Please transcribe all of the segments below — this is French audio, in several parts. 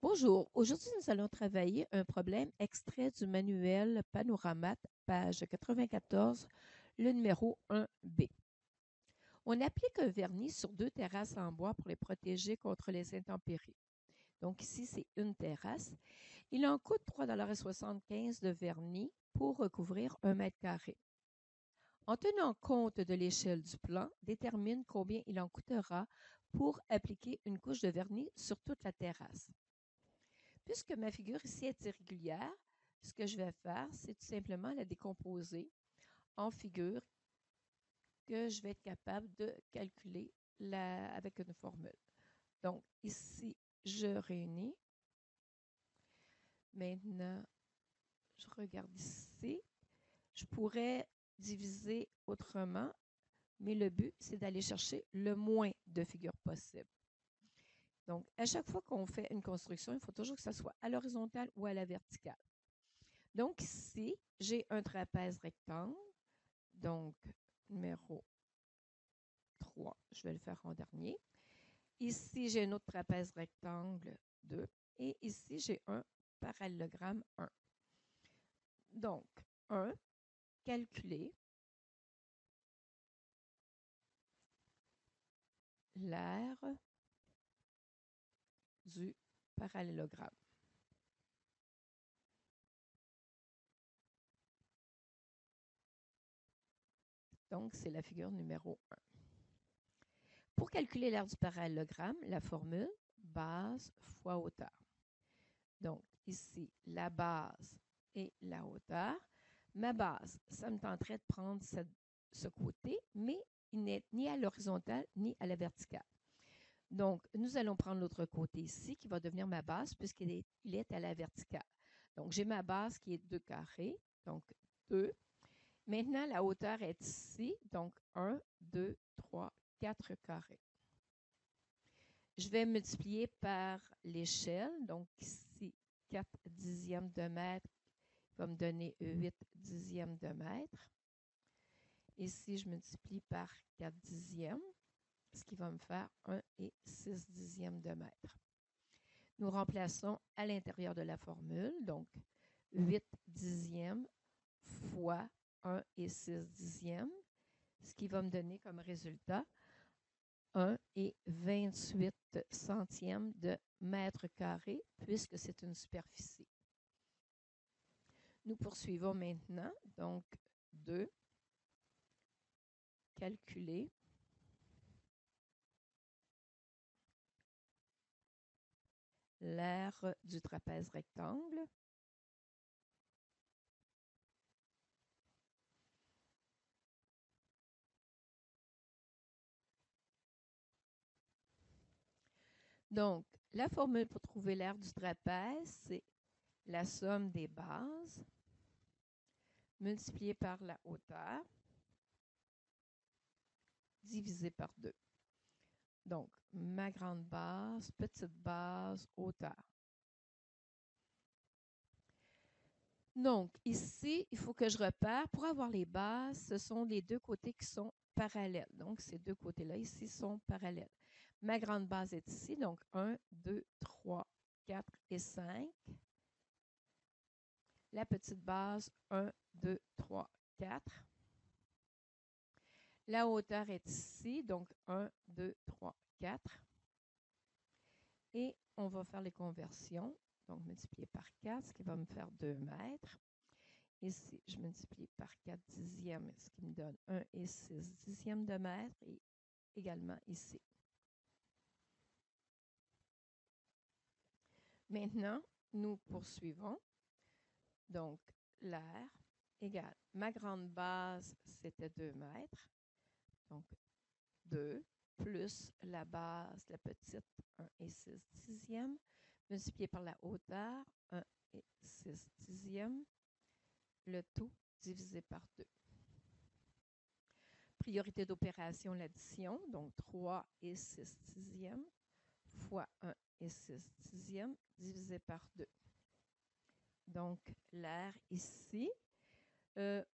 Bonjour, aujourd'hui nous allons travailler un problème extrait du manuel Panoramat, page 94, le numéro 1B. On applique un vernis sur deux terrasses en bois pour les protéger contre les intempéries. Donc ici, c'est une terrasse. Il en coûte 3,75 $ de vernis pour recouvrir 1 m². En tenant compte de l'échelle du plan, détermine combien il en coûtera pour appliquer une couche de vernis sur toute la terrasse. Puisque ma figure ici est irrégulière, ce que je vais faire, c'est tout simplement la décomposer en figures que je vais être capable de calculer avec une formule. Donc, ici, je réunis. Maintenant, je regarde ici. Je pourrais diviser autrement, mais le but, c'est d'aller chercher le moins de figures possible. Donc, à chaque fois qu'on fait une construction, il faut toujours que ça soit à l'horizontale ou à la verticale. Donc, ici, j'ai un trapèze rectangle, donc numéro 3, je vais le faire en dernier. Ici, j'ai un autre trapèze rectangle 2 et ici, j'ai un parallélogramme 1. Donc, 1, calculer l'aire du parallélogramme. Donc, c'est la figure numéro 1. Pour calculer l'aire du parallélogramme, la formule base fois hauteur. Donc, ici, la base et la hauteur. Ma base, ça me tenterait de prendre ce côté, mais il n'est ni à l'horizontale ni à la verticale. Donc, nous allons prendre l'autre côté ici qui va devenir ma base puisqu'il est à la verticale. Donc, j'ai ma base qui est 2 carrés, donc 2. Maintenant, la hauteur est ici, donc 1, 2, 3, 4 carrés. Je vais multiplier par l'échelle, donc ici, 4 dixièmes de mètre va me donner 8 dixièmes de mètre. Ici, je multiplie par 4 dixièmes, ce qui va me faire 1 et 6 dixièmes de mètre. Nous remplaçons à l'intérieur de la formule, donc 8 dixièmes fois 1 et 6 dixièmes, ce qui va me donner comme résultat 1 et 28 centièmes de mètre carré, puisque c'est une superficie. Nous poursuivons maintenant, donc 2, calculer l'aire du trapèze rectangle. Donc, la formule pour trouver l'aire du trapèze, c'est la somme des bases multipliée par la hauteur divisé par 2. Donc, ma grande base, petite base, hauteur. Donc, ici, il faut que je repère. Pour avoir les bases, ce sont les deux côtés qui sont parallèles. Donc, ces deux côtés-là, ici, sont parallèles. Ma grande base est ici, donc 1, 2, 3, 4 et 5. La petite base, 1, 2, 3, 4. La hauteur est ici, donc 1, 2, 3, 4. Et on va faire les conversions. Donc, multiplier par 4, ce qui va me faire 2 mètres. Ici, je multiplie par 4 dixièmes, ce qui me donne 1 et 6 dixièmes de mètre. Et également ici. Maintenant, nous poursuivons. Donc, l'aire égale. Ma grande base, c'était 2 mètres. Donc, 2 plus la base, la petite, 1 et 6 dixièmes, multiplié par la hauteur, 1 et 6 dixièmes, le tout divisé par 2. Priorité d'opération, l'addition, donc 3 et 6 dixièmes fois 1 et 6 dixièmes divisé par 2. Donc, l'aire ici,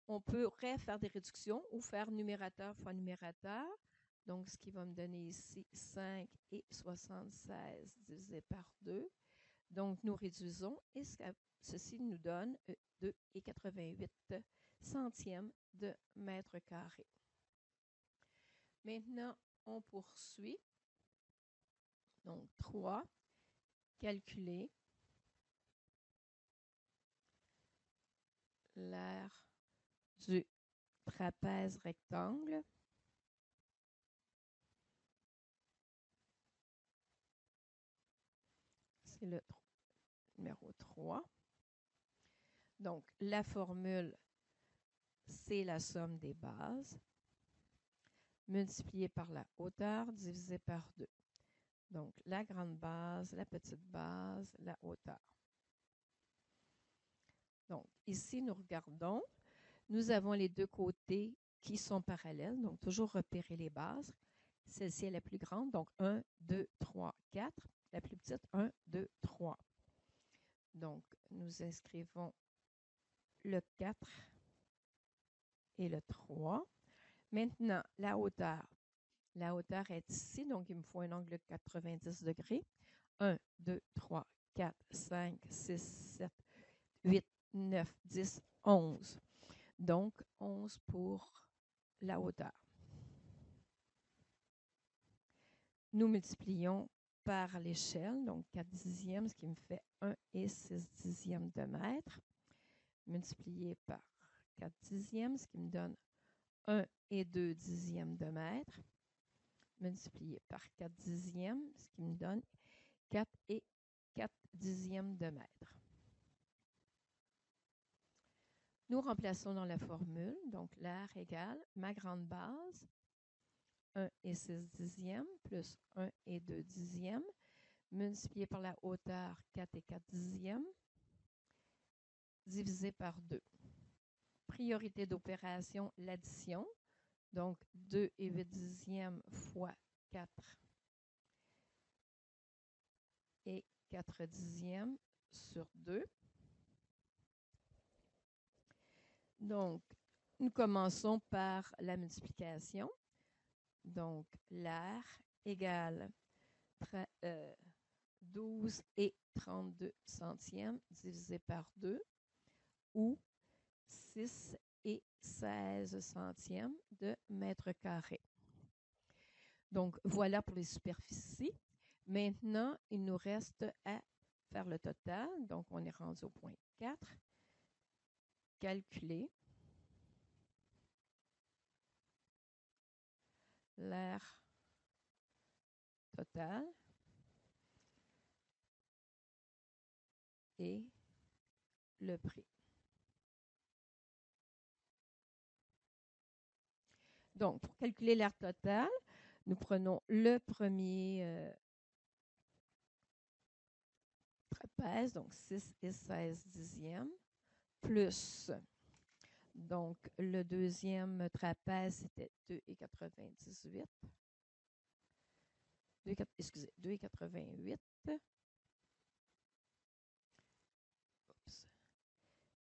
on pourrait faire des réductions ou faire numérateur fois numérateur. Donc, ce qui va me donner ici 5 et 76 divisé par 2. Donc, nous réduisons et ceci nous donne 2,88 centièmes de mètre carré. Maintenant, on poursuit. Donc, 3, calculer l'aire du trapèze rectangle. C'est le numéro 3. Donc, la formule, c'est la somme des bases multipliée par la hauteur divisée par 2. Donc, la grande base, la petite base, la hauteur. Donc, ici, nous regardons. Nous avons les deux côtés qui sont parallèles. Donc, toujours repérer les bases. Celle-ci est la plus grande. Donc, 1, 2, 3, 4. La plus petite, 1, 2, 3. Donc, nous inscrivons le 4 et le 3. Maintenant, la hauteur. La hauteur est ici, donc il me faut un angle de 90 degrés. 1, 2, 3, 4, 5, 6, 7, 8, 9, 10, 11. Donc, 11 pour la hauteur. Nous multiplions par l'échelle, donc 4 dixièmes, ce qui me fait 1 et 6 dixièmes de mètre, multiplié par 4 dixièmes, ce qui me donne 1 et 2 dixièmes de mètre, multiplié par 4 dixièmes, ce qui me donne 4 et 4 dixièmes de mètre. Nous remplaçons dans la formule, donc l'aire égale ma grande base, 1 et 6 dixièmes, plus 1 et 2 dixièmes, multiplié par la hauteur, 4 et 4 dixièmes, divisé par 2. Priorité d'opération, l'addition. Donc, 2 et 8 dixièmes fois 4 et 4 dixièmes sur 2. Donc, nous commençons par la multiplication. Donc, l'aire égale 12 et 32 centièmes divisé par 2 ou 6 et 16 centièmes de mètre carré. Donc, voilà pour les superficies. Maintenant, il nous reste à faire le total. Donc, on est rendu au point 4. Calculer l'aire totale et le prix. Donc, pour calculer l'aire totale, nous prenons le premier trapèze, donc 6 et 16 dixièmes, plus, donc le deuxième trapèze, c'était 2,98. 2,88.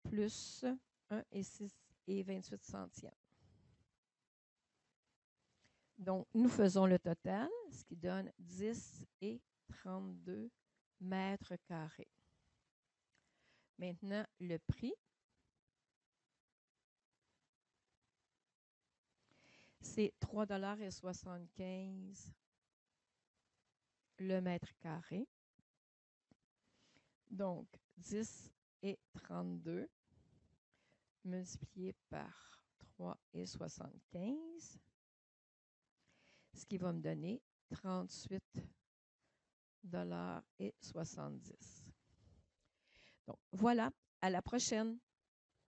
Plus 1 et 6 et 28 centièmes. Donc, nous faisons le total, ce qui donne 10 et 32 mètres carrés. Maintenant, le prix. C'est 3,75 $ le mètre carré. Donc, 10 et 32 multiplié par 3,75, ce qui va me donner 38,70 $. Donc, voilà, à la prochaine.